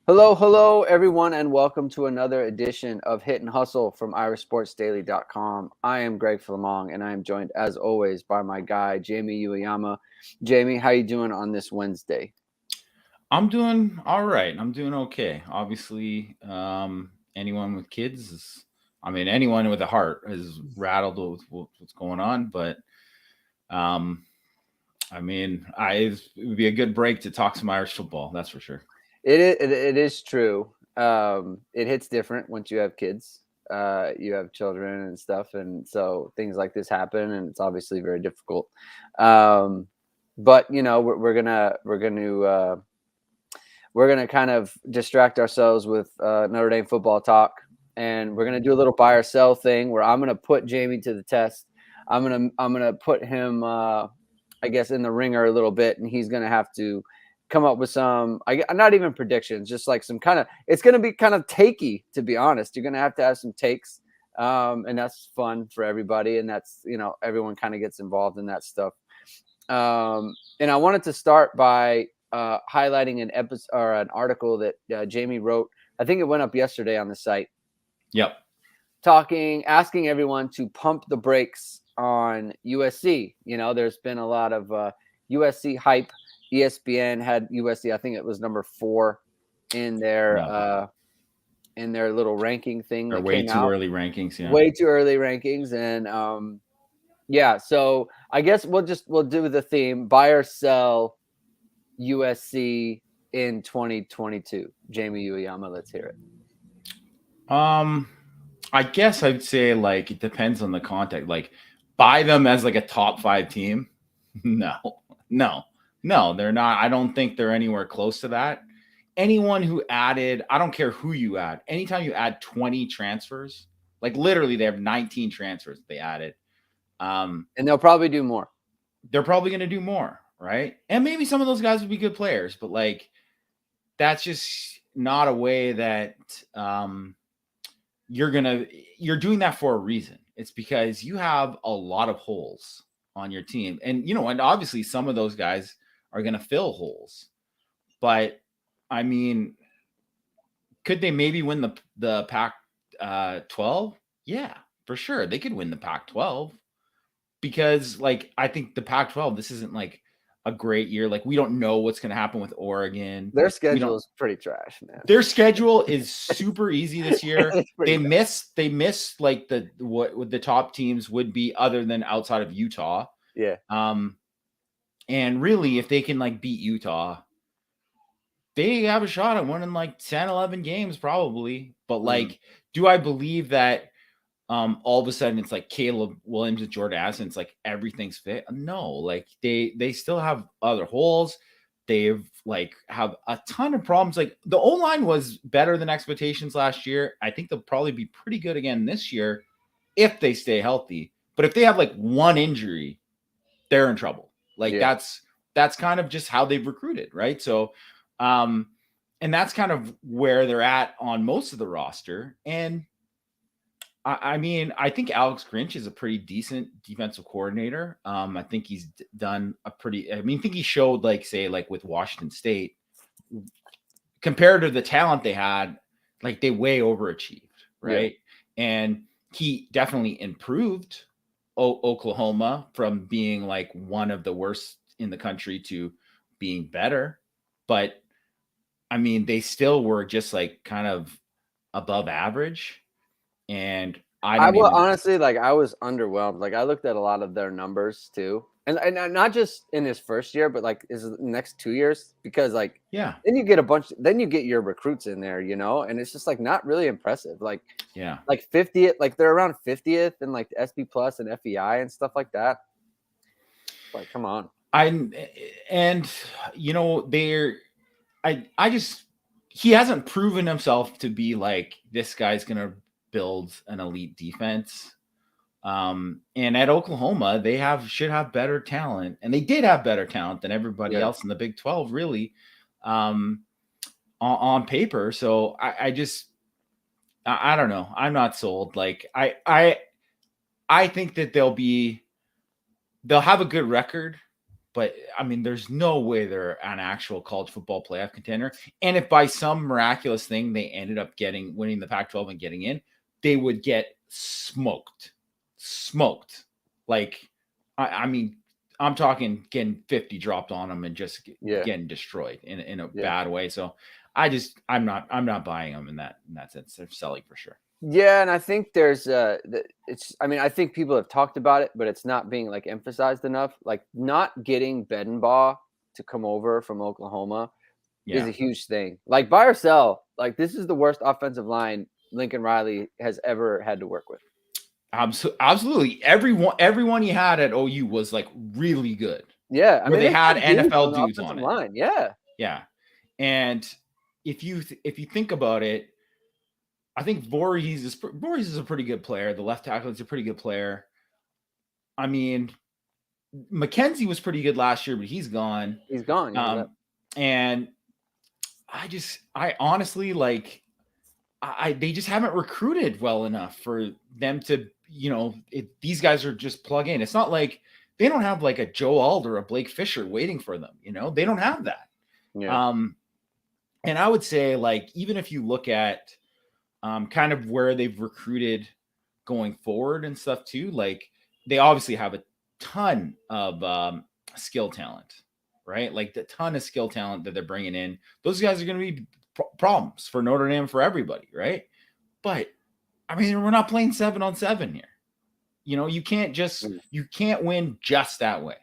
Hello, everyone, and welcome to another edition of Hit and Hustle from IrishSportsDaily.com. I am Greg Flammang, and I am joined, as always, by my guy, Jamie Uyeyama. Jamie, how you doing on this Wednesday? I'm doing all right. I'm doing okay. Obviously, anyone with kids anyone with a heart is rattled with what's going on. But, um, it would be a good break to talk some Irish football. That's for sure. It is true. It hits different once you have kids. You have children and stuff, and so things like this happen, and it's obviously very difficult. But we're gonna kind of distract ourselves with Notre Dame football talk, and we're gonna do a little buy or sell thing where I'm gonna put Jamie to the test. I'm gonna put him, I guess, in the ringer a little bit, and he's gonna have to come up with some, not even predictions, just like some kind of. It's gonna be kind of takey, to be honest. You're gonna have to have some takes, and that's fun for everybody, and that's everyone kind of gets involved in that stuff. And I wanted to start by highlighting an episode or an article that Jamie wrote. I think it went up yesterday on the site. Yep. Asking everyone to pump the brakes on USC. There's been a lot of USC hype. ESPN had USC. I think it was number 4 in their little ranking thing. Or way too early rankings. Yeah. Way too early rankings, and yeah. So I guess we'll do the theme: buy or sell USC in 2022. Jamie Uyeyama, let's hear it. I guess I'd say it depends on the context. Buy them as a top 5 team. No, they're not. I don't think they're anywhere close to that. Anyone who added, I don't care who you add. Anytime you add 20 transfers, literally they have 19 transfers they added. And they'll probably do more. They're probably going to do more, right? And maybe some of those guys would be good players, but that's just not a way that you're doing that for a reason. It's because you have a lot of holes on your team. And, and obviously some of those guys are going to fill holes. But, could they maybe win the Pac-12? Yeah, for sure. They could win the Pac-12 because, I think the Pac-12, this isn't a great year. We don't know what's going to happen with Oregon. Their schedule is pretty trash, man. Their schedule is super easy this year. They miss what the top teams would be other than outside of Utah. Yeah. And really, if they can beat Utah, they have a shot at winning 10, 11 games probably. But do I believe that all of a sudden it's Caleb Williams and Jordan Addison, it's everything's fit? No, they still have other holes. They've have a ton of problems. The O-line was better than expectations last year. I think they'll probably be pretty good again this year if they stay healthy. But if they have one injury, they're in trouble. That's kind of just how they've recruited, right? So and that's kind of where they're at on most of the roster. And I think Alex Grinch is a pretty decent defensive coordinator. I think he's done I think he showed with Washington State, compared to the talent they had, they way overachieved, right? Yeah. And he definitely improved Oklahoma from being one of the worst in the country to being better. But they still were just kind of above average. And I was underwhelmed. I looked at a lot of their numbers too, and not just in his first year, but his next 2 years, because yeah, then you get your recruits in there, and it's just not really impressive. 50th, they're around 50th in the SP Plus and FEI and stuff like that. Come on. He hasn't proven himself to be this guy's gonna build an elite defense. And at Oklahoma, they should have better talent, and they did have better talent than everybody else in the Big 12, really, on paper. So I don't know. I'm not sold. I think that they'll have a good record, But I mean, there's no way they're an actual college football playoff contender. And if by some miraculous thing they ended up winning the Pac-12 and getting in, they would get smoked. Like, I mean, I'm talking getting 50 dropped on them and just getting destroyed in a bad way. So I'm not buying them in that sense. They're selling for sure. Yeah, and I think there's I think people have talked about it, but it's not being like emphasized enough. Like not getting Bedenbaugh to come over from Oklahoma is a huge thing. Like buy or sell, like this is the worst offensive line Lincoln Riley has ever had to work with. Absolutely. Everyone he had at OU was like really good. Yeah. I mean, they had NFL dudes on it. Line. Yeah. Yeah. And if you think about it, I think Voorhees is a pretty good player. The left tackle is a pretty good player. I mean, McKenzie was pretty good last year, but he's gone. He's gone. And I honestly like, they just haven't recruited well enough for them to, these guys are just plug in. It's not like they don't have like a Joe Ald or a Blake Fisher waiting for them. They don't have that. Yeah. And I would say like, even if you look at kind of where they've recruited going forward and stuff too, like they obviously have a ton of skill talent, right? Like the ton of skill talent that they're bringing in. Those guys are going to be problems for Notre Dame, for everybody, right? But I mean, we're not playing 7-on-7 here. You can't win just that way.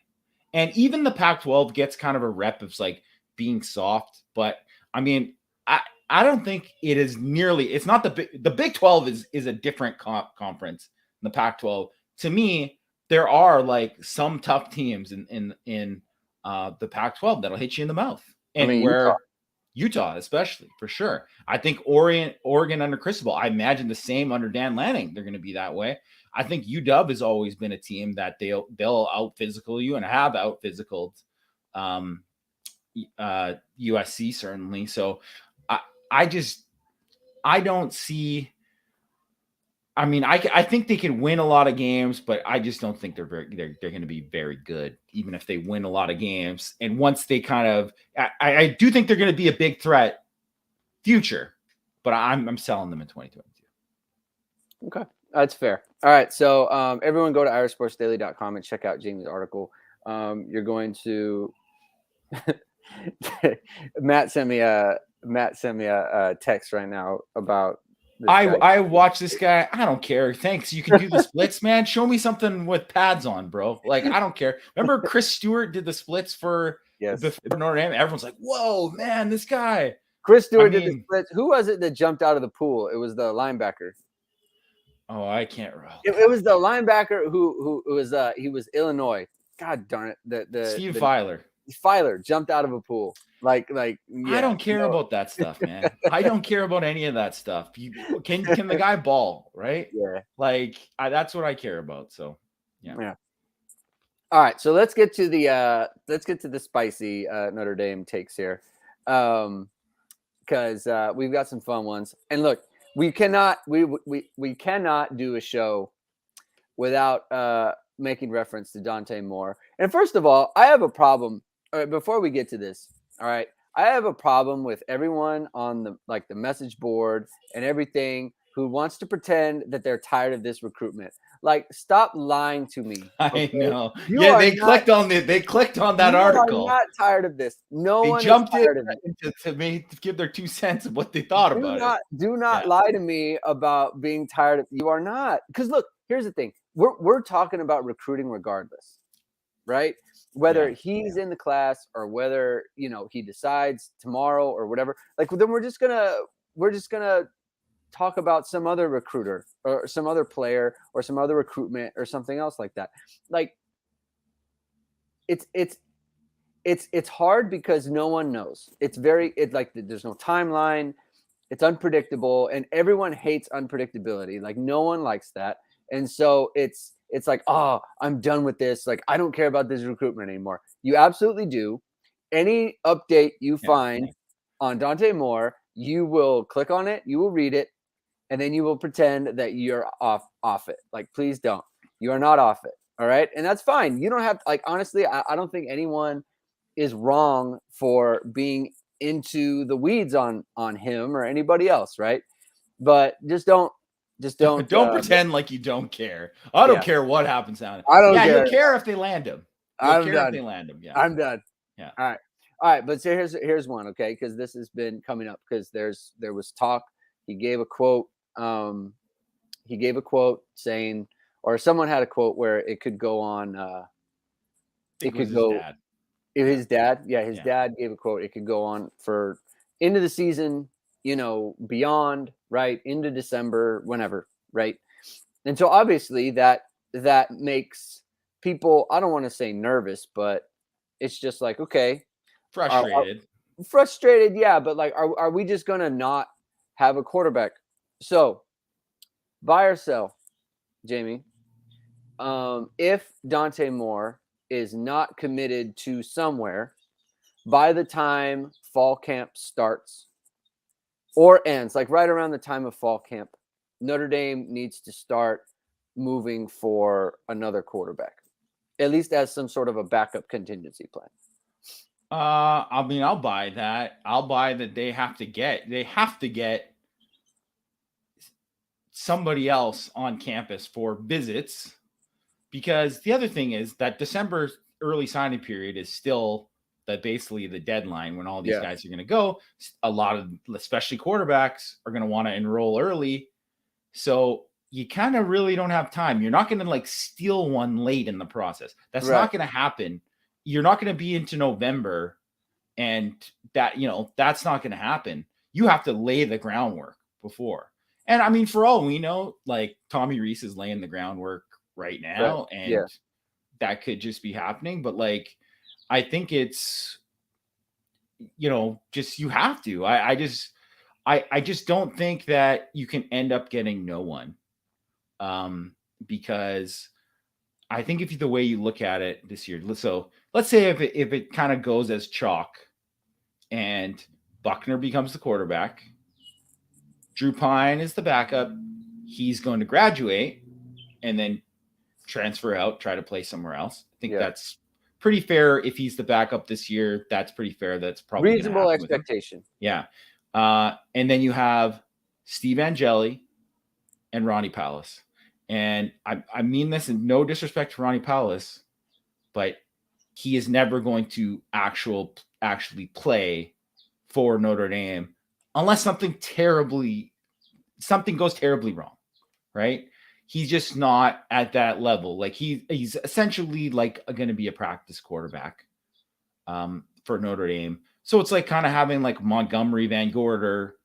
And even the Pac-12 gets kind of a rep of like being soft, but I mean, I don't think it is nearly. It's not the Big 12 is a different conference than the Pac-12. To me, there are like some tough teams in the Pac-12 that'll hit you in the mouth, and Utah, especially for sure. I think Oregon under Cristobal. I imagine the same under Dan Lanning. They're going to be that way. I think UW has always been a team that they'll out physical you and have out physicaled USC certainly. So I don't see. I mean, I think they can win a lot of games, but I just don't think they're going to be very good, even if they win a lot of games. And once they kind of, I do think they're going to be a big threat future, but I'm selling them in 2022. Okay, that's fair. All right, so everyone go to irishsportsdaily.com and check out Jamie's article. You're going to Matt sent me a text right now about. I watch this guy. I don't care. Thanks. You can do the splits, man. Show me something with pads on, bro. Like, I don't care. Remember Chris Stewart did the splits for Notre Dame? Everyone's like, whoa, man, this guy. Chris Stewart did the splits. Who was it that jumped out of the pool? It was the linebacker. Oh, I can't remember. It was the linebacker who was he was Illinois. God darn it. Steve Filer. Filer jumped out of a pool. Like I don't care about that stuff, man. I don't care about any of that stuff. Can the guy ball, right? Yeah. Like that's what I care about. So yeah. All right, so let's get to the spicy Notre Dame takes here, because we've got some fun ones. And look, we cannot do a show without making reference to Dante Moore. And first of all, I have a problem. All right, before we get to this, all right, I have a problem with everyone on the message board and everything who wants to pretend that they're tired of this recruitment. Like, stop lying to me. Okay? I know. They clicked on that article. I'm not tired of this. They jumped to give their 2 cents of what they thought about it. Do not lie to me about being tired of. You are not, because look, here's the thing. We're talking about recruiting regardless, right? Whether he's in the class or whether he decides tomorrow or whatever. Like, then we're just gonna talk about some other recruiter or some other player or some other recruitment or something else like that. Like, it's hard because no one knows. It's like there's no timeline. It's unpredictable, and everyone hates unpredictability. Like, no one likes that. And so it's like, oh, I'm done with this. Like, I don't care about this recruitment anymore. You absolutely do. Any update you find on Dante Moore, you will click on it, you will read it, and then you will pretend that you're off it. Like, please don't. You are not off it. All right. And that's fine. You don't have like, honestly, I don't think anyone is wrong for being into the weeds on him or anybody else. Right. But just don't, Don't pretend like you don't care. I don't yeah, care what happens down. I don't Yeah, you'll care. care if they land him. You'll I'm care if done. they land him. Yeah. I'm done. Yeah. All right. All right. But so here's one. Okay. Cause this has been coming up because there was talk. He gave a quote. He gave a quote saying, or someone had a quote where it could go on, I it think it was could his go, dad. his dad. Yeah. His Yeah. dad gave a quote. It could go on for into the season, beyond, right? Into December, whenever, right? And so obviously that makes people, I don't want to say nervous, but it's just like, okay, Frustrated. frustrated, yeah, but like, are we just gonna not have a quarterback? So buy or sell, Jamie. If Dante Moore is not committed to somewhere by the time fall camp starts or ends, like right around the time of fall camp, Notre Dame needs to start moving for another quarterback, at least as some sort of a backup contingency plan. I mean, I'll buy that. I'll buy that they have to get somebody else on campus for visits, because the other thing is that December early signing period is still basically the deadline when all these guys are going to go. A lot of, especially quarterbacks, are going to want to enroll early. So you kind of really don't have time. You're not going to like steal one late in the process. That's not going to happen. You're not going to be into November, and that's not going to happen. You have to lay the groundwork before. And I mean, for all we know, like Tommy Rees is laying the groundwork right now, and that could just be happening. But like, I think it's, just you have to. I just don't think that you can end up getting no one, because I think if the way you look at it this year, so let's say if it kind of goes as chalk, and Buckner becomes the quarterback, Drew Pine is the backup, he's going to graduate and then transfer out, try to play somewhere else. I think that's pretty fair. If he's the backup this year, that's pretty fair. That's probably reasonable expectation. Yeah. And then you have Steve Angeli and Ronnie Pallis. And I mean this in no disrespect to Ronnie Pallis, but he is never going to actually play for Notre Dame unless something goes terribly wrong, right? He's just not at that level. Like he's essentially like going to be a practice quarterback for Notre Dame. So it's like kind of having like Montgomery Van Gorder,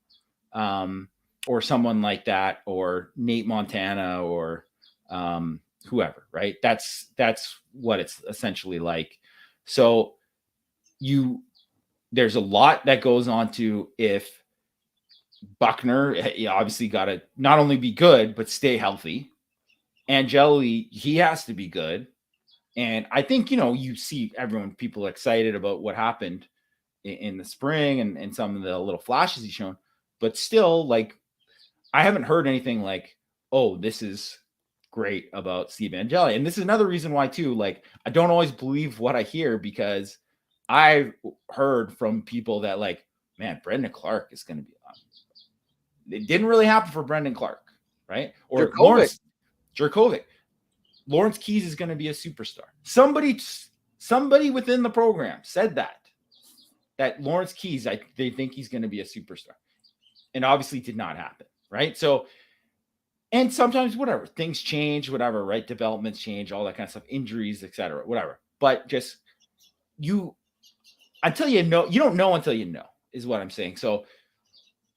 or someone like that, or Nate Montana, or whoever, right? That's what it's essentially like. So there's a lot that goes on to if Buckner, obviously got to not only be good, but stay healthy. Angeli, he has to be good. And I think, you see people excited about what happened in the spring and some of the little flashes he's shown, but still, like, I haven't heard anything like, oh, this is great about Steve Angeli. And this is another reason why too, like, I don't always believe what I hear, because I've heard from people that like, man, Brendan Clark is going to be on. It didn't really happen for Brendan Clark, right? Or Jurkovec. Lawrence Jurkovec. Lawrence Keys is going to be a superstar. Somebody within the program said that Lawrence Keys, they think he's going to be a superstar, and obviously did not happen, right? So, and sometimes whatever, things change, whatever, right? Developments change, all that kind of stuff, injuries, etc., whatever. But just until you know, you don't know until you know, is what I'm saying. So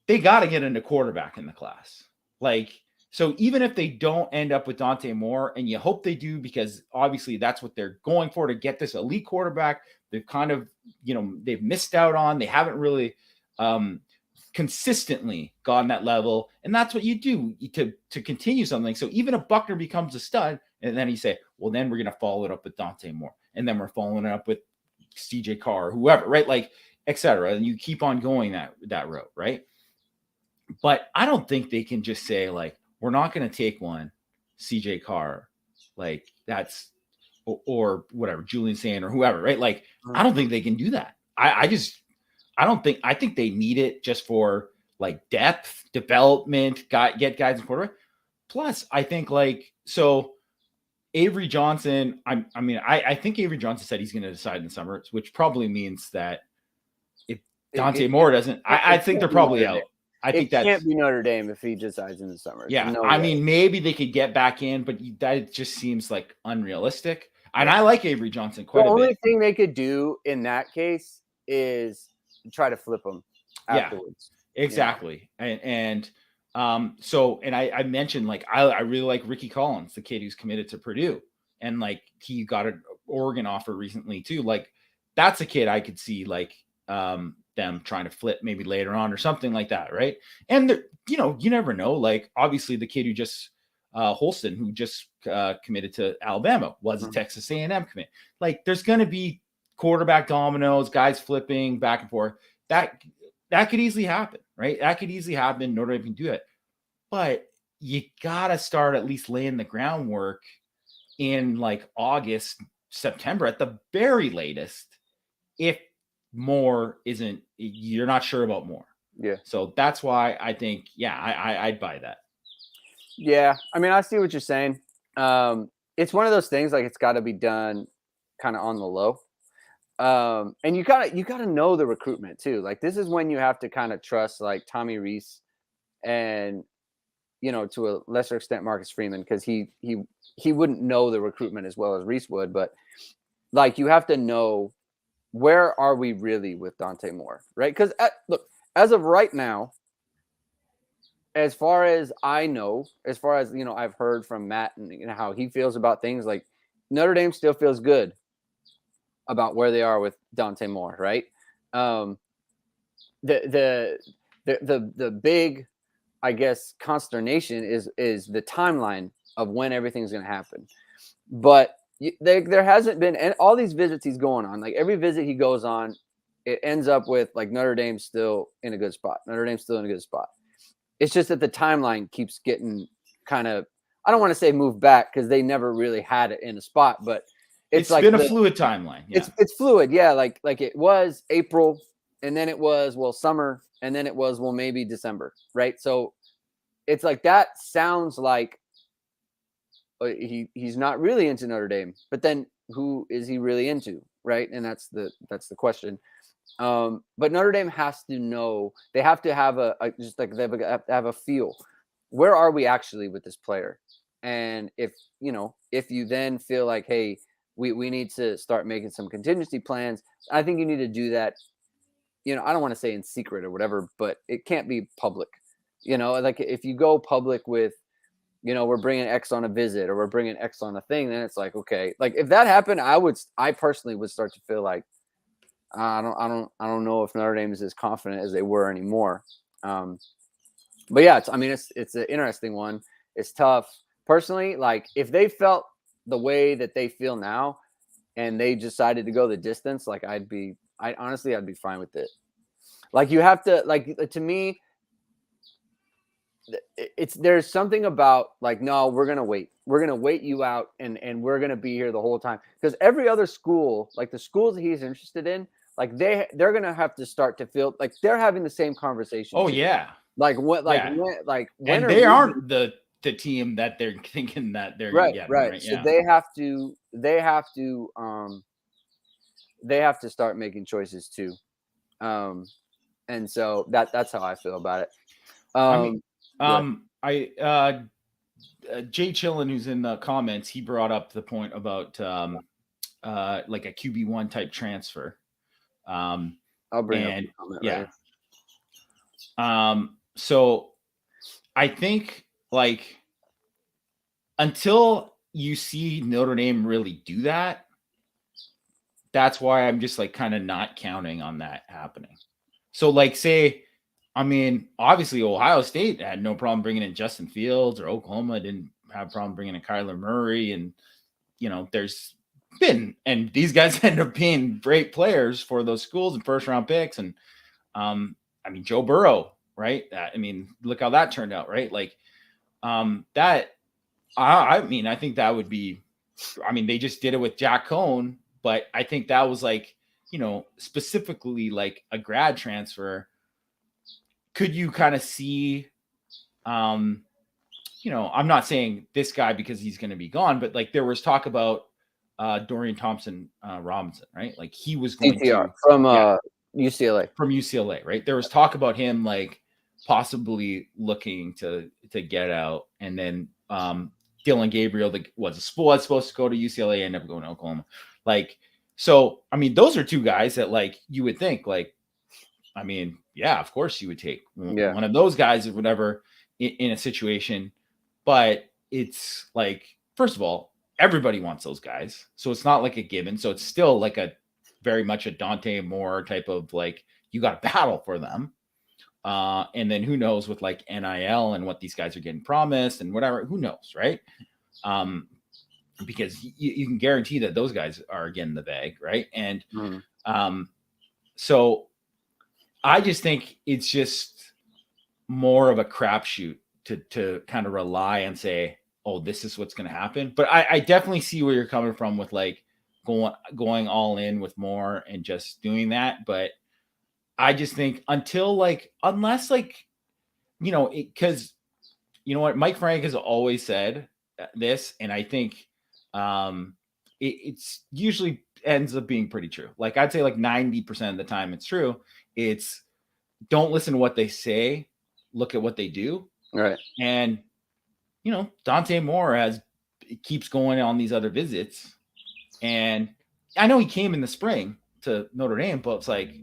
they got to get into quarterback in the class. Like, so even if they don't end up with Dante Moore, and you hope they do, because obviously that's what they're going for, to get this elite quarterback, they've kind of, they've missed out on, they haven't really consistently gotten that level. And that's what you do to continue something. So even if Buckner becomes a stud, and then you say, well, then we're going to follow it up with Dante Moore, and then we're following it up with CJ Carr, or whoever, right? Like, etc. And you keep on going that route, right? But I don't think they can just say, like, we're not going to take one CJ Carr. Like, that's or whatever, Julian Sand or whoever, right? Like, I don't think they can do that. I think they need it just for like depth, development, get guys in quarterback. Plus, I think Avery Johnson, I think Avery Johnson said he's going to decide in the summer, which probably means that if Dante Moore doesn't, I think they're probably out. I think it can't be Notre Dame if he decides in the summer. Yeah. No I way. mean, maybe they could get back in, but that just seems like unrealistic. And I like Avery Johnson quite a bit. The only thing they could do in that case is try to flip him afterwards. Exactly. And I mentioned, like, I really like Ricky Collins, the kid who's committed to Purdue, and like he got an Oregon offer recently too. Like, that's a kid I could see like them trying to flip maybe later on or something like that, right? And you never know. Like, obviously the kid who just Holston, who just committed to Alabama, was a Texas A&M commit. Like, there's going to be quarterback dominoes, guys flipping back and forth. That could easily happen, right? That could easily happen. Notre Dame can do it, but you gotta start at least laying the groundwork in like August, September at the very latest. If Moore isn't, you're not sure about Moore. Yeah. So that's why I think, I'd buy that. Yeah. I mean, I see what you're saying. It's one of those things, like, it's got to be done kind of on the low. And you gotta know the recruitment too. Like, this is when you have to kind of trust like Tommy Rees and, to a lesser extent, Marcus Freeman, because he wouldn't know the recruitment as well as Rees would. But like, you have to know, where are we really with Dante Moore, right? Because look, as of right now, as far as I know, as far as I've heard from Matt and how he feels about things, like, Notre Dame still feels good about where they are with Dante Moore, right? The big, I guess, consternation is the timeline of when everything's going to happen. But there hasn't been, and all these visits he's going on, like every visit he goes on, it ends up with like Notre Dame's still in a good spot. Notre Dame's still in a good spot. It's just that the timeline keeps getting kind of, I don't want to say moved back, because they never really had it in a spot, but it's like been a fluid timeline. Yeah. It's fluid. Yeah. Like it was April, and then it was, summer, and then it was, maybe December. Right. So it's like, that sounds like he's not really into Notre Dame, but then who is he really into? Right. And that's the question. But Notre Dame has to know, they have to have just like, they have to have a feel. Where are we actually with this player? And if you then feel like, hey, we need to start making some contingency plans, I think you need to do that. I don't want to say in secret or whatever, but it can't be public. Like, if you go public with, we're bringing X on a visit, or we're bringing X on a thing, then it's like, okay, like, if that happened, I personally would start to feel like, I don't know if Notre Dame is as confident as they were anymore. But yeah, it's an interesting one. It's tough. Personally, like, if they felt the way that they feel now and they decided to go the distance, like, I'd be fine with it. Like, you have to, like, to me, there's something about like, no, we're going to wait you out, and we're going to be here the whole time. Because every other school, like the schools that he's interested in, like, they're going to have to start to feel like they're having the same conversation. Oh, yeah. Like, what, like, yeah. when and they aren't the team that they're thinking that they're going to get. Right. So they have to start making choices too. And so that's how I feel about it. Jay Chillin, who's in the comments, he brought up the point about like a QB1 type transfer. I'll bring up the comment. Yeah. Right? So I think, like, until you see Notre Dame really do that, that's why I'm just like kind of not counting on that happening. So, like, obviously Ohio State had no problem bringing in Justin Fields, or Oklahoma didn't have a problem bringing in Kyler Murray. And, there's been, and these guys end up being great players for those schools and first round picks. And, Joe Burrow, right? Look how that turned out, right? Like, I think that would be I mean, they just did it with Jack Cohn, but I think that was like, specifically like a grad transfer. Could you kind of see, I'm not saying this guy because he's going to be gone, but like there was talk about Dorian Thompson Robinson, right? Like he was going DTR to from UCLA. From UCLA, right? There was talk about him like possibly looking to get out, and then Dylan Gabriel was supposed to go to UCLA and never go to Oklahoma. Like, so I mean, those are two guys that like you would think like, I mean, yeah, of course you would take one of those guys or whatever in a situation, but it's like, first of all, everybody wants those guys, so it's not like a given. So it's still like a very much a Dante Moore type of like, you got to battle for them. And then who knows with like NIL and what these guys are getting promised and whatever, who knows, right? Because you can guarantee that those guys are getting the bag, right? And so I just think it's just more of a crapshoot to kind of rely and say, oh, this is what's going to happen. But I definitely see where you're coming from with like going all in with Moore and just doing that. But I just think unless because you know what, Mike Frank has always said this, and I think it's usually ends up being pretty true. Like I'd say like 90% of the time it's true. It's don't listen to what they say, look at what they do. Right. And Dante Moore keeps going on these other visits, and I know he came in the spring to Notre Dame, but it's like,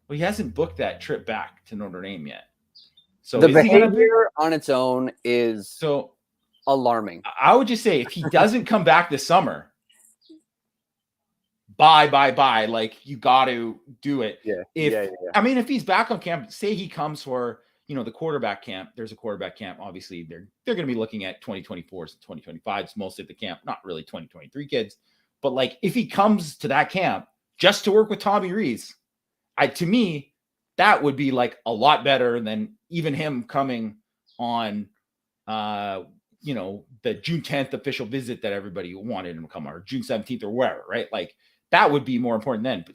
well, he hasn't booked that trip back to Notre Dame yet. So the behavior on its own is so alarming. I would just say if he doesn't come back this summer, bye. Like you got to do it. Yeah. I mean, if he's back on campus, say he comes for the quarterback camp. There's a quarterback camp. Obviously, they're going to be looking at 2024s and 2025s mostly at the camp, not really 2023 kids. But like if he comes to that camp just to work with Tommy Rees, to me, that would be like a lot better than even him coming on, the June 10th official visit that everybody wanted him to come on, or June 17th or wherever, right? Like that would be more important then.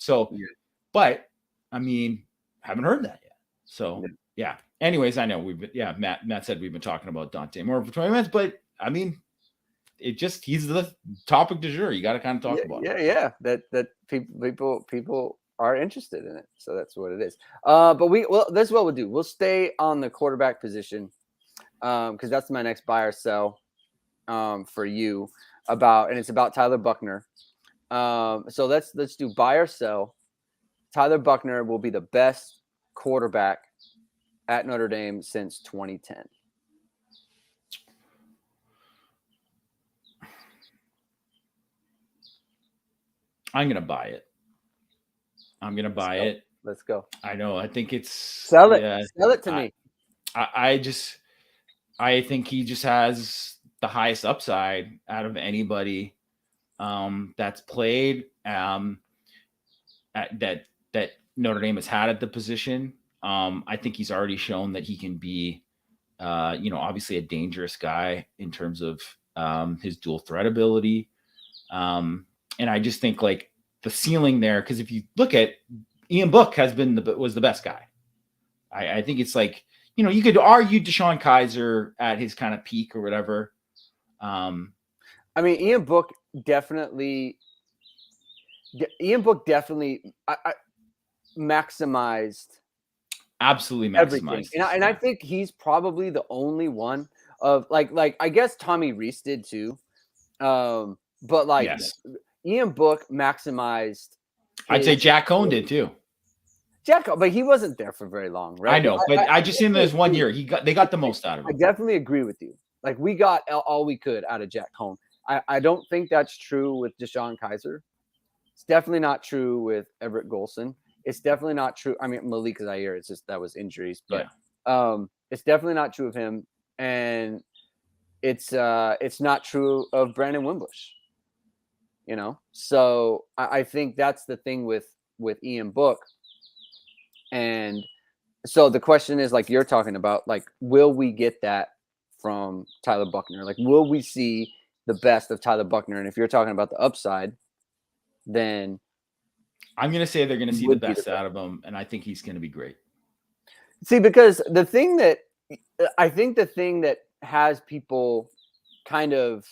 But I mean, haven't heard that yet. So yeah. Anyways, I know Matt said we've been talking about Dante Moore for 20 minutes, but I mean, he's the topic du jour. You got to kind of talk about it. Yeah. That people are interested in it. So that's what it is. But this is what we'll do. We'll stay on the quarterback position. Because that's my next buy or sell for you and it's about Tyler Buckner. So let's do buy or sell. Tyler Buckner will be the best quarterback at Notre Dame since 2010. I'm gonna buy it. Let's go. I know. I think it's sell it. Sell it to me. I think he just has the highest upside out of anybody that's played that Notre Dame has had at the position. I think he's already shown that he can be, obviously a dangerous guy in terms of his dual threat ability. And I just think like the ceiling there, because if you look at Ian Book was the best guy. I think it's like, you could argue Deshaun Kaiser at his kind of peak or whatever. I mean, Ian Book definitely maximized. Absolutely maximized. Everything. And I think he's probably the only one of like I guess Tommy Rees did too. But like Ian Book maximized. I'd say Jack Cohn did too. But he wasn't there for very long, right? I know, but I just in this 1 year, they got the most out of him. I definitely agree with you. Like we got all we could out of Jack Cohn. I don't think that's true with Deshaun Kaiser. It's definitely not true with Everett Golson. It's definitely not true. I mean, Malik Zaire, it's just that was injuries, but it's definitely not true of him. And it's not true of Brandon Wimbush. So I think that's the thing with Ian Book. And so the question is, like you're talking about, like, will we get that from Tyler Buckner? Like, will we see the best of Tyler Buckner. And if you're talking about the upside, then I'm going to say they're going to he see the would be best out of him, and I think he's going to be great. See, because the thing that has people kind of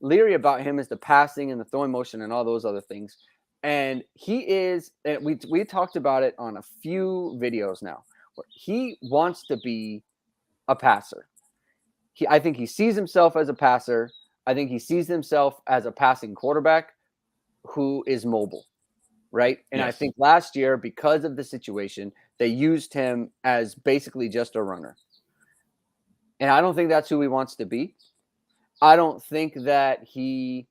leery about him is the passing and the throwing motion and all those other things. And he is, and we talked about it on a few videos now, where he wants to be a passer. I think he sees himself as a passer. I think he sees himself as a passing quarterback who is mobile, right? And I Yes. think last year, because of the situation, they used him as basically just a runner. And I don't think that's who he wants to be. I don't think that he's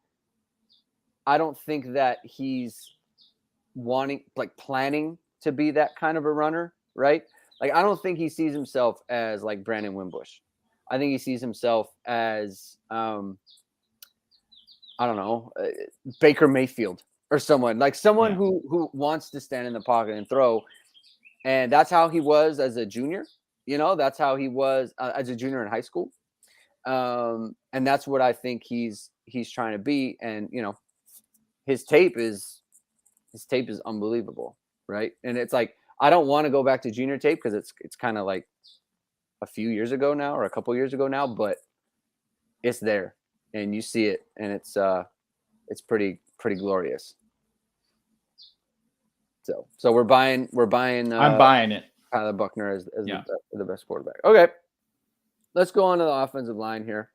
planning to be that kind of a runner, right? Like, I don't think he sees himself as like Brandon Wimbush. I think he sees himself as, I don't know, Baker Mayfield or someone who wants to stand in the pocket and throw. And that's how he was as a junior. That's how he was as a junior in high school. And that's what I think he's trying to be. And, his tape is unbelievable. Right. And it's like, I don't want to go back to junior tape because it's kind of like a few years ago now or a couple years ago now, but it's there and you see it and it's pretty glorious. So we're buying. I'm buying it. Tyler Buckner as the best quarterback. Okay, let's go on to the offensive line here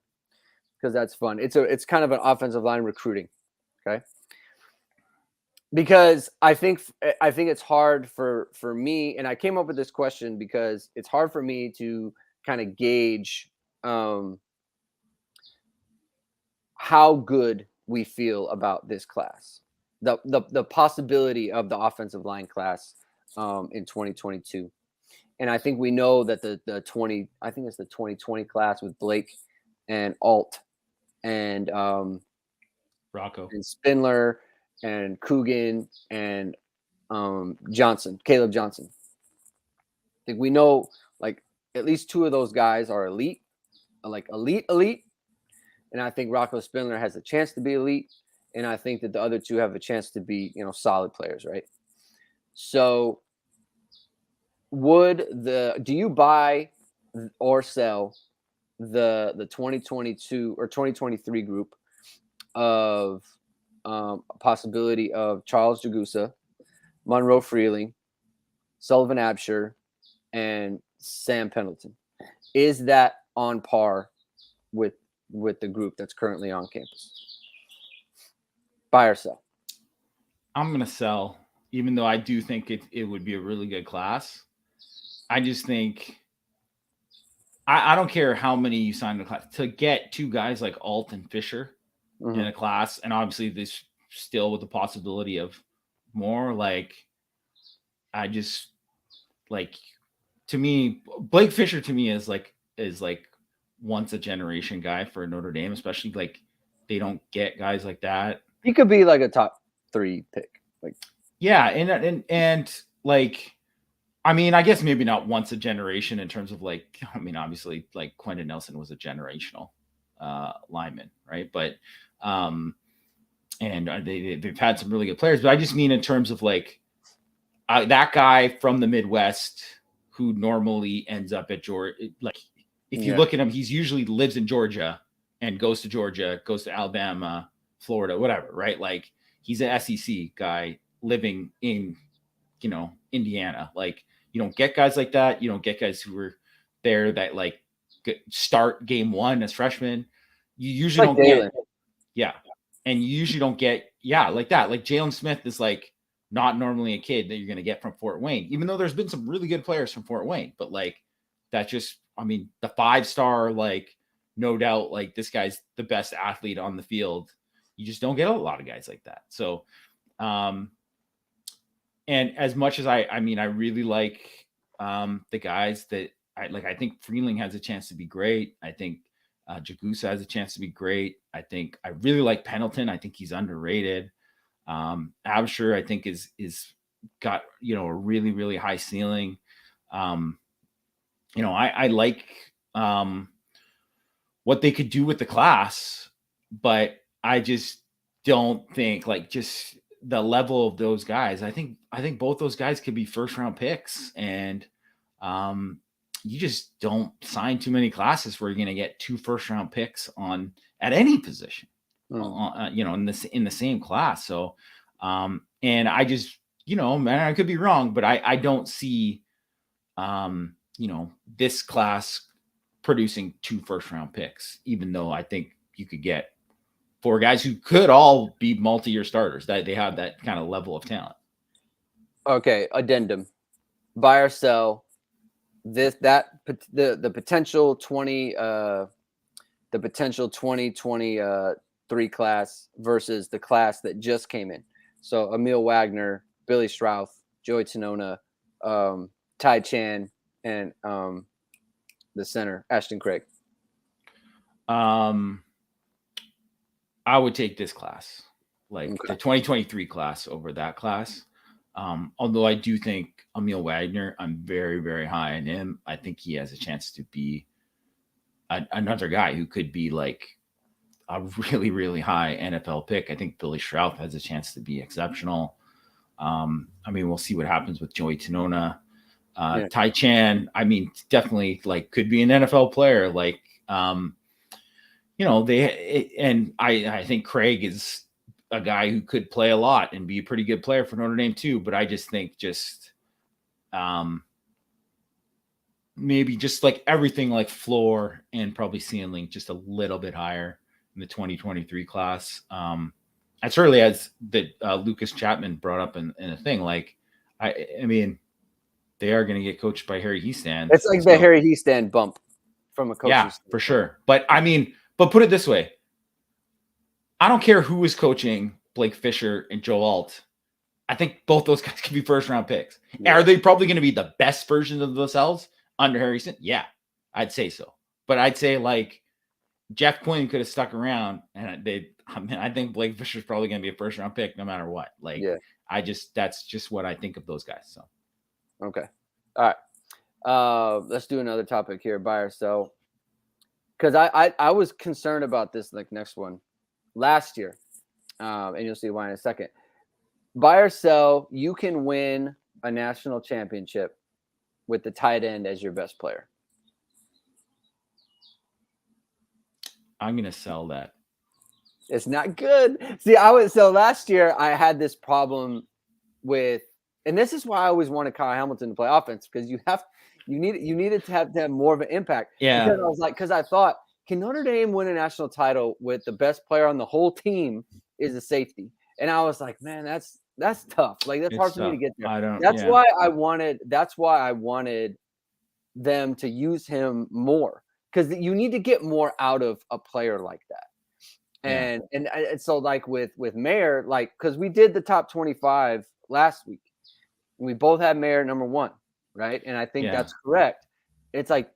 because that's fun. It's kind of an offensive line recruiting. Okay, because I think it's hard for me, and I came up with this question because it's hard for me to kind of gauge how good we feel about this class, the possibility of the offensive line class in 2022. And I think we know that the 2020 class with Blake and Alt and Rocco and Spindler and Coogan and Caleb Johnson. I think we know like at least two of those guys are elite. And I think Rocco Spindler has a chance to be elite. And I think that the other two have a chance to be, solid players, right? So do you buy or sell the 2022 or 2023 group of possibility of Charles Jagusa, Monroe Freeling, Sullivan Absher, and Sam Pendleton? Is that on par with the group that's currently on campus? Buy or sell? I'm going to sell, even though I do think it would be a really good class. I just think I don't care how many you sign in the class to get two guys like Alt and Fisher in a class. And obviously this still with the possibility of more. Like, I just like, to me, Blake Fisher to me is like once a generation guy for Notre Dame, especially like they don't get guys like that. He could be like a top 3 pick. Like, yeah. And like, I mean, I guess maybe not once a generation in terms of like, I mean, obviously like Quentin Nelson was a generational lineman, right? But and they've had some really good players, but I just mean in terms of like that guy from the Midwest who normally ends up at Georgia. Like if you look at him, he's usually lives in Georgia and goes to Georgia, goes to Alabama, Florida, whatever, right? Like he's an SEC guy living in, Indiana. Like you don't get guys like that. You don't get guys who were there that like start game one as freshmen. You usually don't get, and you usually don't get, like that. Like Jalen Smith is like not normally a kid that you're going to get from Fort Wayne, even though there's been some really good players from Fort Wayne. But like that just, I mean, the 5-star, like no doubt, like this guy's the best athlete on the field. You just don't get a lot of guys like that. So, and as much as I really like the guys that I think Freeling has a chance to be great. I think Jagusa has a chance to be great. I really like Pendleton. I think he's underrated. Absher, I think is got, a really, really high ceiling. I like what they could do with the class, but I just don't think like just the level of those guys. I think both those guys could be first round picks, and you just don't sign too many classes where you're going to get 2 first round picks on at any position, in the same class. So, and I just, man, I could be wrong, but I don't see, this class producing 2 first round picks, even though I think you could get 4 guys who could all be multi-year starters, that they have that kind of level of talent. Okay. Addendum. Buy or sell the potential 2023 class versus the class that just came in. So Emil Wagner, Billy Strouth, Joey Tenona, Ty Chan, and the center Ashton Craig. I would take this class, like the 2023 class over that class. Although I do think Emil Wagner, I'm very, very high on him. I think he has a chance to be another guy who could be like a really, really high NFL pick. I think Billy Strouth has a chance to be exceptional. We'll see what happens with Joey Tenona. Ty Chan, definitely like could be an NFL player. Like, I think Craig is a guy who could play a lot and be a pretty good player for Notre Dame too. But I just think maybe just like everything like floor and probably ceiling just a little bit higher in the 2023 class. As early as that Lucas Chapman brought up in a thing, like, I mean, they are going to get coached by Harry Hiestand. It's like the Harry Hiestand bump from a coach. Yeah, for sure. But but put it this way. I don't care who is coaching Blake Fisher and Joe Alt. I think both those guys could be first round picks. Yeah. Are they probably going to be the best versions of themselves under Harry Hiestand? Yeah, I'd say so. But I'd say like Jeff Quinn could have stuck around, and I think Blake Fisher's probably going to be a first round pick no matter what. Like, that's just what I think of those guys. So, okay, all right. Let's do another topic here, buy or sell. Because I was concerned about this like next one last year, and you'll see why in a second. Buy or sell, you can win a national championship with the tight end as your best player. I'm going to sell that. It's not good. See, last year I had this problem with, and this is why I always wanted Kyle Hamilton to play offense, because you needed to have more of an impact. Yeah. Because I was like, I thought, can Notre Dame win a national title with the best player on the whole team is a safety? And I was like, man, that's tough. Like, that's hard for me to get there. That's why I wanted them to use him more, because you need to get more out of a player like that. And so like with Mayer, like, because we did the top 25 last week, and we both had Mayer number 1, right? And I think that's correct. It's like,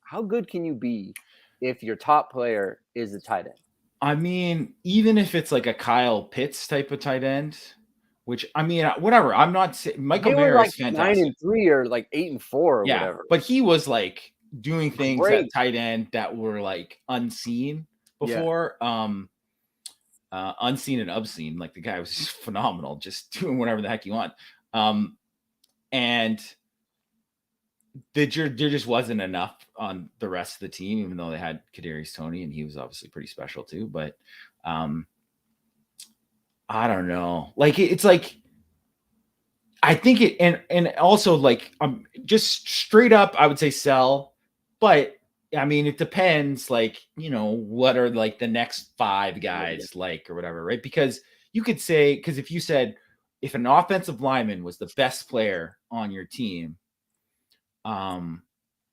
how good can you be if your top player is a tight end? I mean, even if it's like a Kyle Pitts type of tight end, which, I mean, whatever. I'm not saying Michael Mayer like is fantastic. 9-3 or like 8-4 or whatever. But he was like doing things at tight end that were like unseen before. Unseen and obscene. Like, the guy was just phenomenal, just doing whatever the heck you want. And there just wasn't enough on the rest of the team, even though they had Kadarius Toney, and he was obviously pretty special too. But I don't know. Like, it's like, I think it, and also like, just straight up, I would say sell. But I mean, it depends, like, what are like the next 5 guys like, or whatever, right? Because you could say, because if you said, if an offensive lineman was the best player on your team, can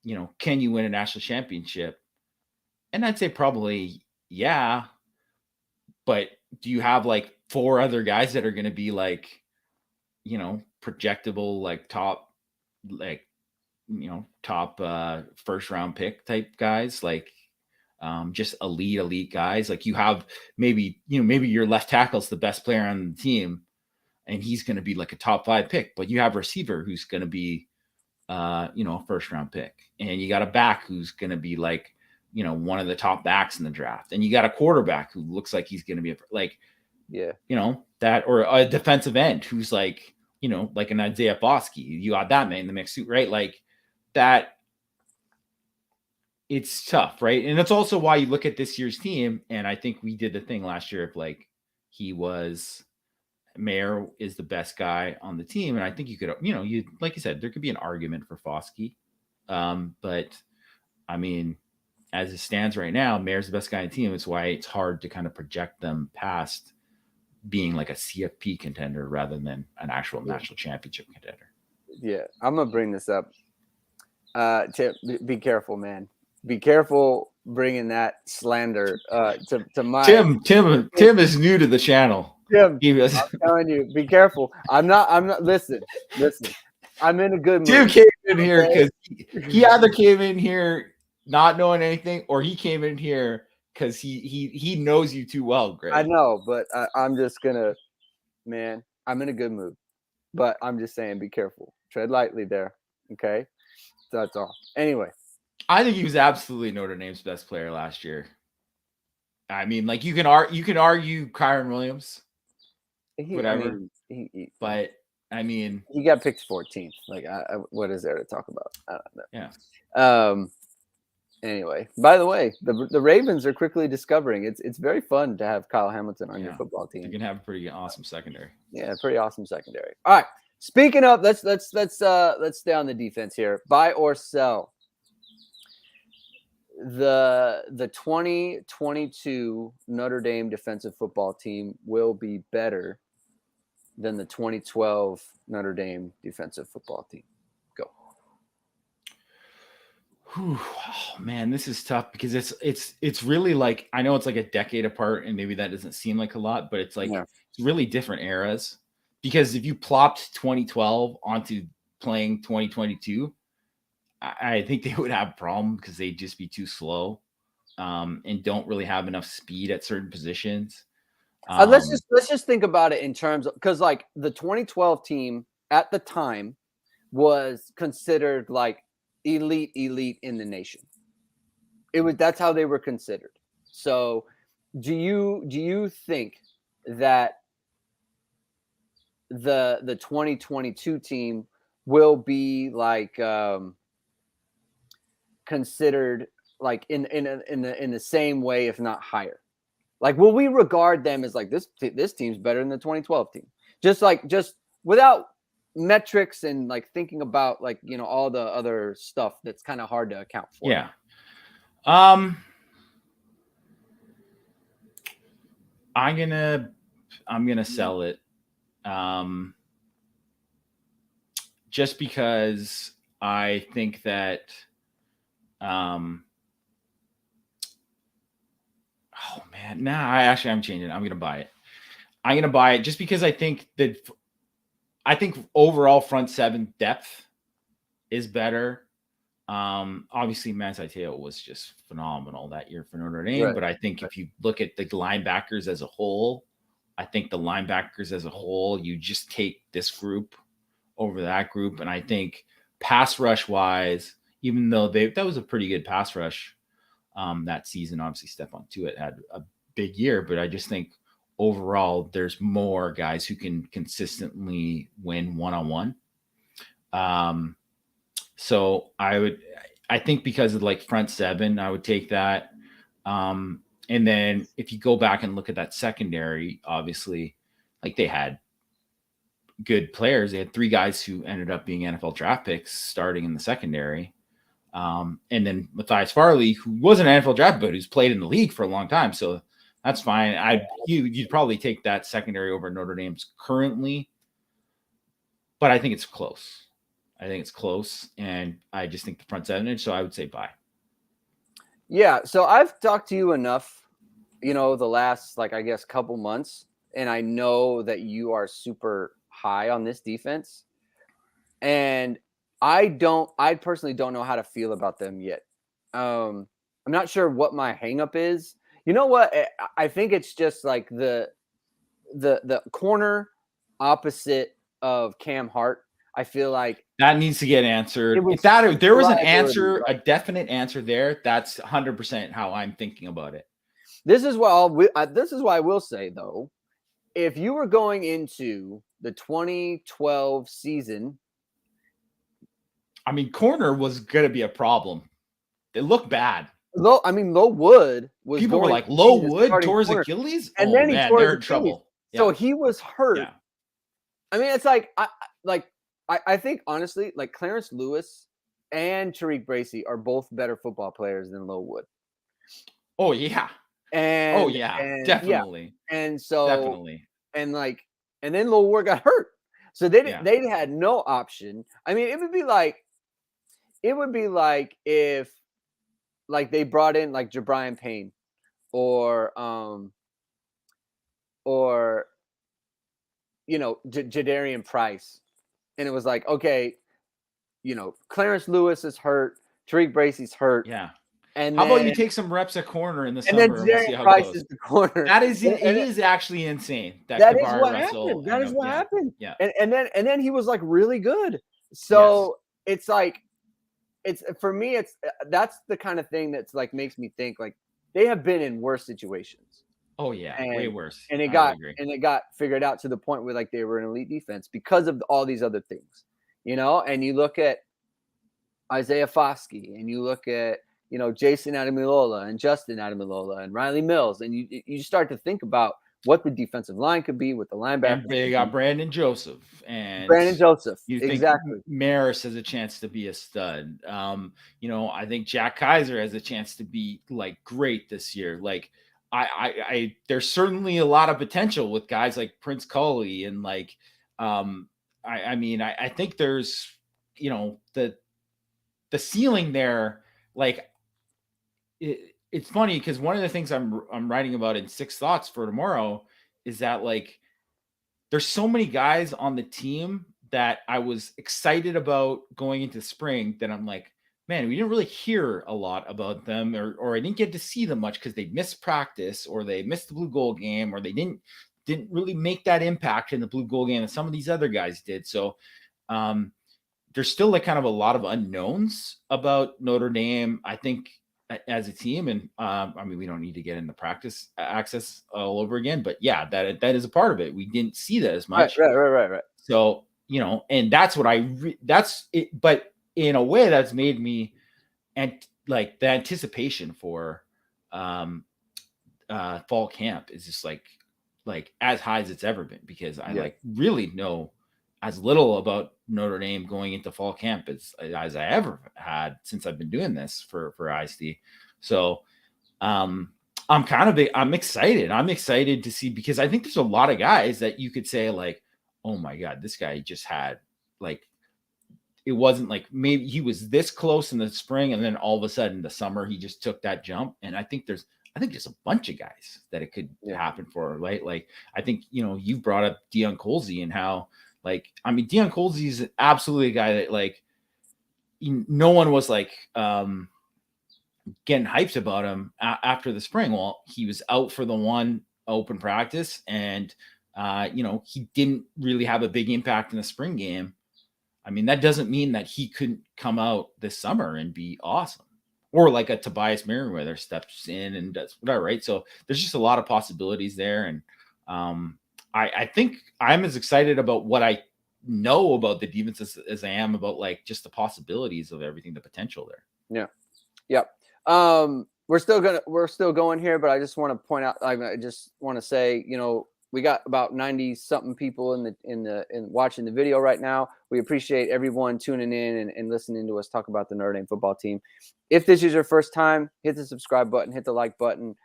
you win a national championship? And I'd say probably, yeah. But do you have like 4 other guys that are going to be like, projectable, like top, like, top first round pick type guys, like just elite guys? Like, you have maybe your left tackle's the best player on the team, and he's going to be like a top 5 pick, but you have a receiver who's going to be a first round pick, and you got a back who's going to be like one of the top backs in the draft, and you got a quarterback who looks like he's going to be that, or a defensive end who's like an Isaiah Bosky. You got that man in the mix too, right? Like that. It's tough, right? And that's also why you look at this year's team, and I think we did the thing last year of like Mayer is the best guy on the team, and I think you could, you like you said, there could be an argument for Foskey, but I mean, as it stands right now, Mayer's the best guy on the team. It's why it's hard to kind of project them past being like a CFP contender rather than an actual national championship contender. Yeah, I'm gonna bring this up. Tim, be careful, man. Be careful bringing that slander to my Tim is new to the channel. Tim, I'm telling you, be careful. I'm not. Listen. I'm in a good mood. Tim came in here because he either came in here not knowing anything, or he came in here because he knows you too well, Greg. I know, but I'm just gonna, man. I'm in a good mood, but I'm just saying, be careful. Tread lightly there, okay? That's all. Anyway. I think he was absolutely Notre Dame's best player last year. I mean, like you can argue Kyron Williams, whatever. But I mean, he got picked 14th. Like, what is there to talk about? I don't know. Yeah. Anyway, by the way, the Ravens are quickly discovering it's very fun to have Kyle Hamilton on your football team. You can have a pretty awesome secondary. Yeah, pretty awesome secondary. All right. Speaking of, let's stay on the defense here. Buy or sell. The 2022 Notre Dame defensive football team will be better than the 2012 Notre Dame defensive football team. Go. Whew, oh man, this is tough because it's really like, I know it's like a decade apart, and maybe that doesn't seem like a lot, but it's like it's really different eras. Because if you plopped 2012 onto playing 2022. I think they would have a problem because they'd just be too slow and don't really have enough speed at certain positions. Let's just think about it in terms of, because like the 2012 team at the time was considered like elite in the nation. That's how they were considered. So do you think that the 2022 team will be like considered like in the same way, if not higher? Like, will we regard them as like this team's better than the 2012 team? Just without metrics and like thinking about like, all the other stuff that's kind of hard to account for. Yeah. I'm gonna sell it. Just because I think that I'm changing it. I'm gonna buy it just because I think overall front seven depth is better. Obviously Manti-Te'o was just phenomenal that year for Notre Dame, but I think if you look at the linebackers as a whole, you just take this group over that group. And I think pass rush wise, even though that was a pretty good pass rush that season, obviously Stephon Tuitt had a big year, but I just think overall there's more guys who can consistently win one-on-one. So I think because of like front seven, I would take that. And then if you go back and look at that secondary, obviously like they had good players. They had 3 guys who ended up being NFL draft picks starting in the secondary. And then Matthias Farley, who was an NFL draft, but who's played in the league for a long time. So that's fine. You'd probably take that secondary over Notre Dame's currently, but I think it's close. And I just think the front seven, so I would say buy. Yeah. So I've talked to you enough, the last, like, I guess, couple months, and I know that you are super high on this defense. And I personally don't know how to feel about them yet. I'm not sure what my hang-up is. You know what? I think it's just like the corner opposite of Cam Hart. I feel like that needs to get answered. If there was an answer, a definite answer there, that's 100% how I'm thinking about it. This is why I will say, though, if you were going into the 2012 season, I mean, corner was going to be a problem. They look bad. Low Wood was people were like, Low Wood tore his Achilles, and then he tore they're his in trouble. Yeah. So he was hurt. Yeah. I mean, it's like I think honestly, like Clarence Lewis and Tariq Bracy are both better football players than Low Wood. Oh yeah. And definitely. Yeah. And so definitely. And then Low Wood got hurt. So they had no option. I mean, it would be like if they brought in like Jabrian Payne or Jadarian Price, and it was like, okay, Clarence Lewis is hurt, Tariq Bracy's hurt. Yeah. And how about you take some reps at corner in the summer and we'll see how Price it goes. Is the corner. That is it is actually insane. That is what happened. That is what happened. Yeah. And then he was like really good. So it's like for me, that's the kind of thing that's like makes me think like they have been in worse situations. Oh yeah, way worse. And it got figured out to the point where like they were an elite defense because of all these other things, And you look at Isaiah Foskey, and you look at Jason Ademilola and Justin Ademilola and Riley Mills, and you start to think about what the defensive line could be with the linebacker. And they got Brandon Joseph. You think exactly. Maris has a chance to be a stud. I think Jack Kaiser has a chance to be like great this year. Like I there's certainly a lot of potential with guys like Prince Culley and like I think there's the ceiling there. Like it's funny because one of the things I'm writing about in 6 Thoughts for tomorrow is that like there's so many guys on the team that I was excited about going into spring that I'm like, man, we didn't really hear a lot about them, or I didn't get to see them much because they missed practice or they missed the Blue Gold game or they didn't really make that impact in the Blue Gold game that some of these other guys did. So there's still like kind of a lot of unknowns about Notre Dame, I think, as a team. And we don't need to get into practice access all over again, but yeah, that is a part of it. We didn't see that as much. Right. So, and that's what that's it. But in a way that's made me, and like the anticipation for fall camp is just like as high as it's ever been, because I like really know as little about Notre Dame going into fall camp as I ever had since I've been doing this for ISD. So I'm excited. I'm excited to see, because I think there's a lot of guys that you could say like, oh my God, this guy just had like, it wasn't like maybe he was this close in the spring and then all of a sudden the summer he just took that jump. And I think there's a bunch of guys that it could happen for, right? Like I think you brought up Deion Colsey and how Deion Colsey is absolutely a guy that like no one was like getting hyped about him after the spring. Well, he was out for the one open practice and he didn't really have a big impact in the spring game. I mean, that doesn't mean that he couldn't come out this summer and be awesome, or like a Tobias Merriweather steps in and does whatever, right? So there's just a lot of possibilities there. And I think I'm as excited about what I know about the defense as I am about like just the possibilities of everything, the potential there. Yeah. We're still going here, but I just want to point out, I just want to say, we got about 90 something people in watching the video right now. We appreciate everyone tuning in and listening to us talk about the Notre Dame football team. If this is your first time, hit the subscribe button, hit the like button.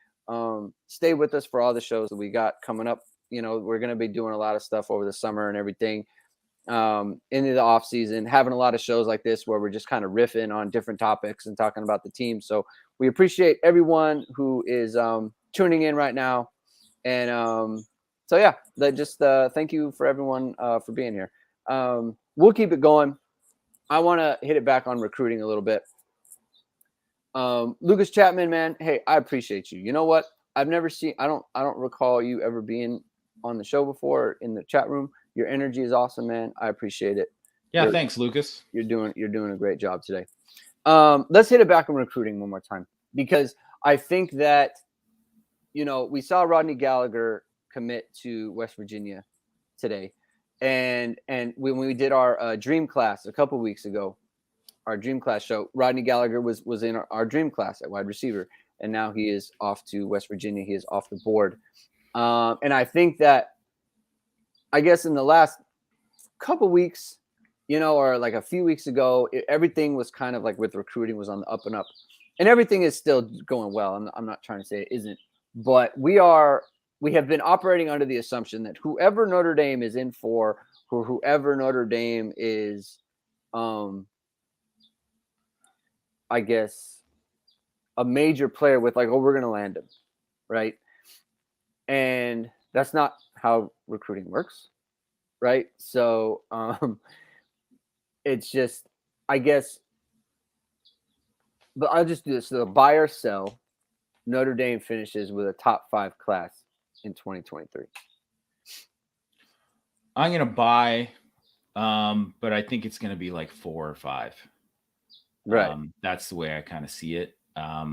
Stay with us for all the shows that we got coming up. We're going to be doing a lot of stuff over the summer and everything, into the off season, having a lot of shows like this where we're just kind of riffing on different topics and talking about the team. So we appreciate everyone who is tuning in right now. And so yeah, thank you for everyone for being here. We'll keep it going. I want to hit it back on recruiting a little bit. Lucas Chapman, man, hey, I appreciate you. You know what? I don't recall you ever being on the show before in the chat room. Your energy is awesome, man. I appreciate it. Yeah, thanks, Lucas. You're doing a great job today. Let's hit it back on recruiting one more time, because I think that, we saw Rodney Gallagher commit to West Virginia today, and when we did our dream class a couple weeks ago, our dream class show, Rodney Gallagher was in our dream class at wide receiver, and now he is off to West Virginia. He is off the board, and I think that, I guess, in the last couple weeks, or like a few weeks ago, everything was kind of like, with recruiting, was on the up and up, and everything is still going well. I'm not trying to say it isn't, but we have been operating under the assumption that whoever Notre Dame is in for, or whoever Notre Dame is, I guess, a major player with, like, oh, we're going to land him, right? And that's not how recruiting works, right? So it's just, I guess, but I'll just do this. So the buy or sell, Notre Dame finishes with a top 5 class in 2023. I'm going to buy, but I think it's going to be like 4 or 5. Right. That's the way I kind of see it. I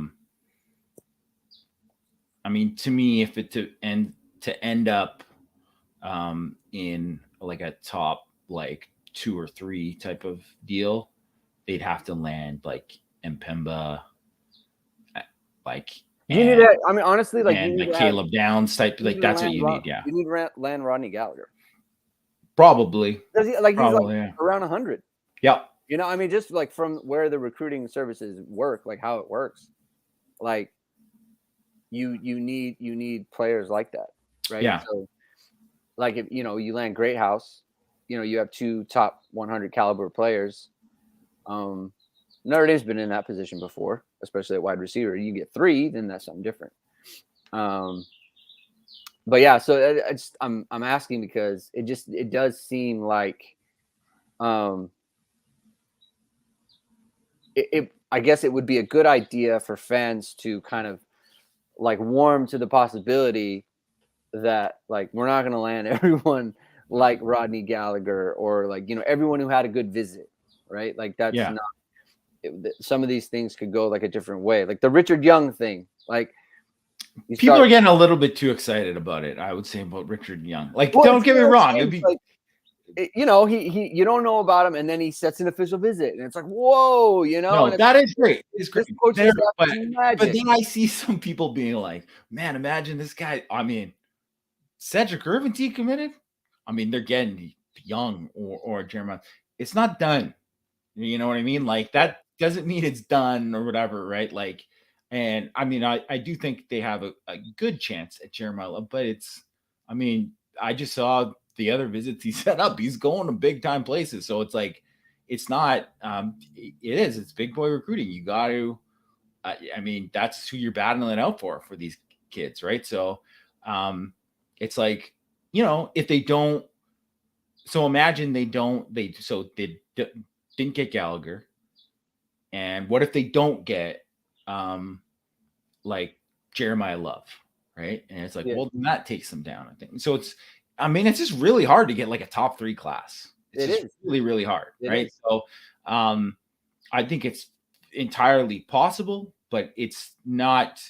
mean, to me, if it to end up in like a top like 2 or 3 type of deal, they'd have to land like Mpemba, like, you need that. I mean, honestly, like, and like Caleb Downs type, like that's what you need. Yeah, you need to land Rodney Gallagher. Probably. He's like around 100. Yeah. I mean, just like from where the recruiting services work, like how it works, like you need players like that, right? Yeah. So, like, if you land Greathouse, you have 2 top 100 caliber players. Notre Dame's been in that position before, especially at wide receiver. You get 3, then that's something different. But yeah, so I'm asking because it does seem like, I guess it would be a good idea for fans to kind of like warm to the possibility that, like, we're not going to land everyone like Rodney Gallagher, or like, everyone who had a good visit, right? Like, that's not. Some of these things could go like a different way, like the Richard Young thing. Like, people are getting a little bit too excited about it, I would say, about Richard Young. Like, well, don't get me wrong, it'd be like, he you don't know about him, and then he sets an official visit, and it's like, whoa, no, and that is great. It's great. But then I see some people being like, man, imagine this guy. I mean, Cedric Irvin committed. I mean, they're getting Young or Jeremiah. It's not done. You know what I mean? Like, that doesn't mean it's done or whatever, right? Like, and I mean, I do think they have a good chance at Jeremiah, but I mean, I just saw the other visits he set up. He's going to big time places. So it's like, it's not, it's big boy recruiting. You got to, I mean, that's who you're battling out for these kids, right? So it's like, if they don't, so imagine they didn't get Gallagher. And what if they don't get like Jeremiah Love, right? And it's like, well, then that takes them down, I think. So it's just really hard to get like a top 3 class. It's really, really hard, right? So I think it's entirely possible, but it's not.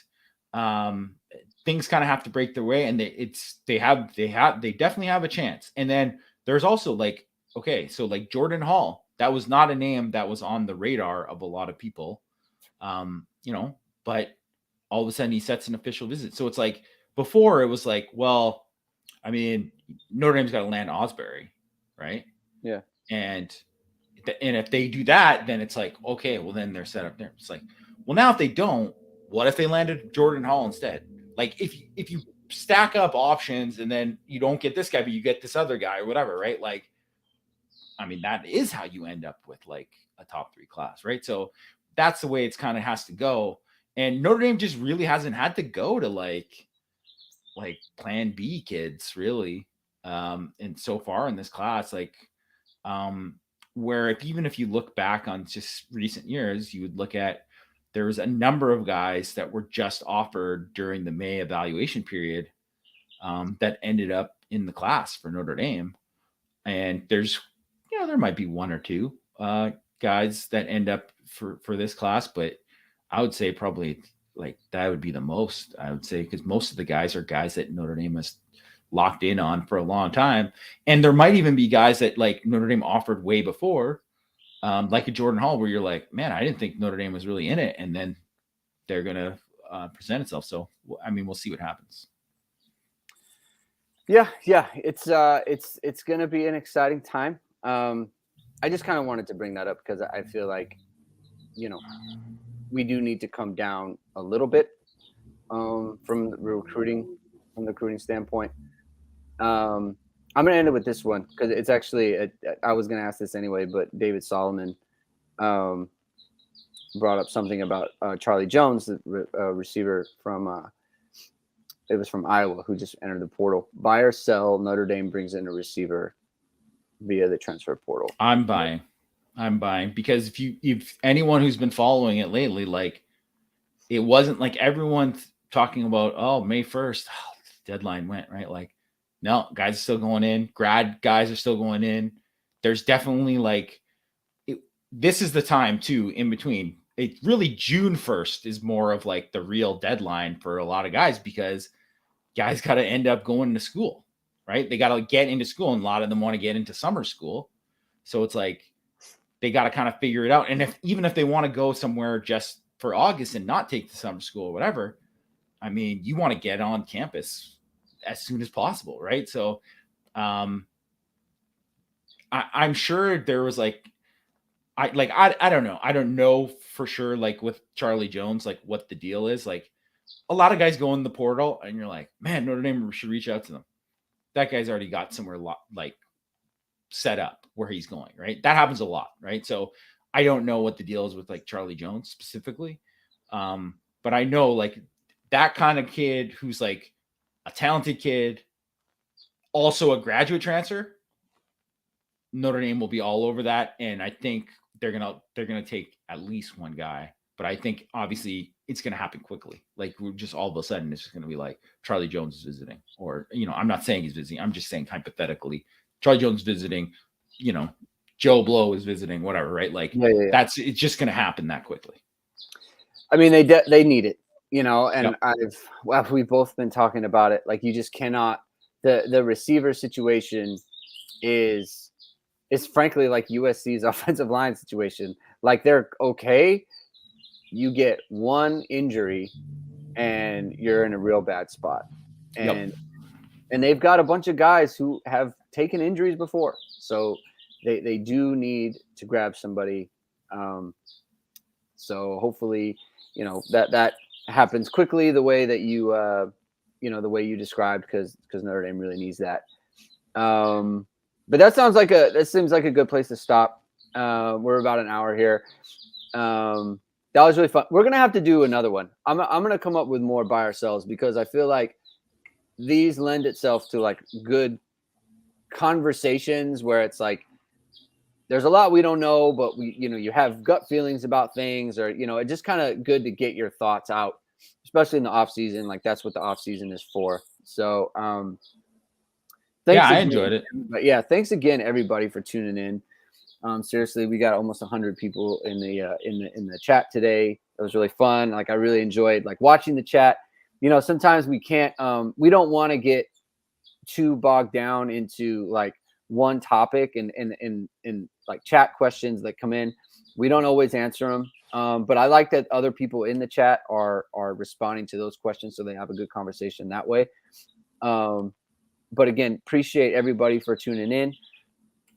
Things kind of have to break their way, and they definitely have a chance. And then there's also like, okay, so like Jordan Hall, that was not a name that was on the radar of a lot of people, but all of a sudden he sets an official visit. So it's like, before it was like, well, I mean, Notre Dame's got to land Osbury, right? Yeah. And if they do that, then it's like, okay, well, then they're set up there. It's like, well, now if they don't, what if they landed Jordan Hall instead? Like, if you stack up options and then you don't get this guy, but you get this other guy or whatever, right? Like, I mean, that is how you end up with like a top 3 class, right? So that's the way it's kind of has to go. And Notre Dame just really hasn't had to go to like plan B kids, really. And so far in this class, like, where even if you look back on just recent years, you would look at, there's a number of guys that were just offered during the May evaluation period that ended up in the class for Notre Dame. And there's there might be one or two guys that end up for this class, but I would say probably like that would be the most, I would say, because most of the guys are guys that Notre Dame has locked in on for a long time. And there might even be guys that like Notre Dame offered way before, like a Jordan Hall, where you're like, man, I didn't think Notre Dame was really in it. And then they're going to present itself. So, I mean, we'll see what happens. Yeah. It's going to be an exciting time. I just kind of wanted to bring that up because I feel like, we do need to come down a little bit from the recruiting standpoint. I'm going to end it with this one because it's actually I was going to ask this anyway, but David Solomon brought up something about Charlie Jones, the receiver from it was from Iowa, who just entered the portal. Buy or sell, Notre Dame brings in a receiver via the transfer portal. I'm buying because if anyone who's been following it lately, like it wasn't like everyone talking about, May 1st, deadline went, right? Like, no, guys are still going in. Grad guys are still going in. There's definitely like, this is the time too, in between. It really June 1st is more of like the real deadline for a lot of guys because guys got to end up going to school, right? They got to get into school, and a lot of them want to get into summer school. So it's like, they got to kind of figure it out. And even if they want to go somewhere just for August and not take the summer school or whatever, I mean, you want to get on campus as soon as possible, right? So I'm sure there was like, I don't know. I don't know for sure, like with Charlie Jones, like what the deal is. Like a lot of guys go in the portal and you're like, man, Notre Dame should reach out to them. That guy's already got somewhere like set up where he's going, right? That happens a lot, right? So I don't know what the deal is with like Charlie Jones specifically. But I know like that kind of kid who's like a talented kid, also a graduate transfer, Notre Dame will be all over that. And I think they're gonna take at least one guy. But I think obviously it's gonna happen quickly. Like we're just all of a sudden it's just gonna be like Charlie Jones is visiting, or I'm not saying he's visiting. I'm just saying hypothetically, Charlie Jones visiting, Joe Blow is visiting, whatever, right? Like it's just gonna happen that quickly. I mean, they need it, and we've both been talking about it. Like you just cannot. The receiver situation is frankly like USC's offensive line situation. Like they're okay. You get one injury and you're in a real bad spot. And they've got a bunch of guys who have taken injuries before. So they do need to grab somebody. So hopefully, that happens quickly the way that you the way you described, because Notre Dame really needs that. But that seems like a good place to stop. We're about an hour here. That was really fun. We're gonna have to do another one. I'm gonna come up with more buy or sells because I feel like these lend itself to like good conversations where it's like there's a lot we don't know, but you have gut feelings about things, or it's just kind of good to get your thoughts out, especially in the off season. Like that's what the off season is for. So thanks I again, enjoyed it. But thanks again everybody for tuning in. Seriously, we got almost 100 people in the chat today. It was really fun. Like I really enjoyed like watching the chat. Sometimes we can't we don't want to get too bogged down into like one topic and like chat questions that come in. We don't always answer them. But I like that other people in the chat are responding to those questions, so they have a good conversation that way. But again, appreciate everybody for tuning in.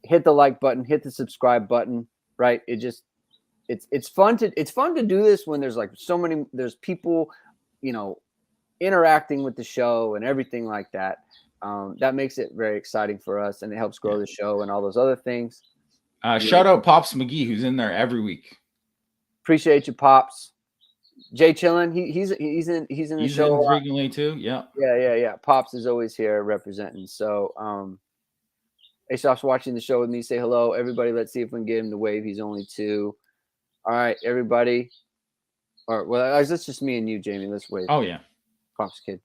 Hit the like button, hit the subscribe button, right? It's fun to do this when there's like there's people, interacting with the show and everything like that. That makes it very exciting for us, and it helps grow the show and all those other things. Shout out Pops McGee, who's in there every week. Appreciate you, Pops. Jay Chillin, he's in the show frequently too. Yeah. Pops is always here representing. So Aesop's watching the show with me. Say hello, everybody. Let's see if we can get him to wave. He's only 2. All right, everybody. All right, well, that's just me and you, Jamie. Let's wave. Oh yeah, Pops kid.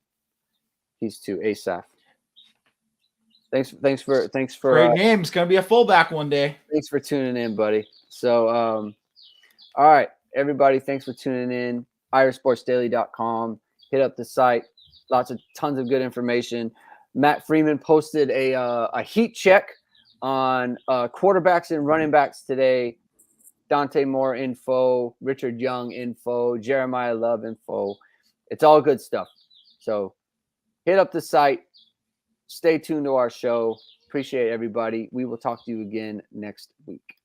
He's 2. Asaph. Thanks for Great name. It's gonna be a fullback one day. Thanks for tuning in, buddy. So, all right, everybody, thanks for tuning in. IrishSportsDaily.com. Hit up the site. Tons of good information. Matt Freeman posted a heat check on quarterbacks and running backs today. Dante Moore info, Richard Young info, Jeremiah Love info. It's all good stuff. So hit up the site. Stay tuned to our show. Appreciate everybody. We will talk to you again next week.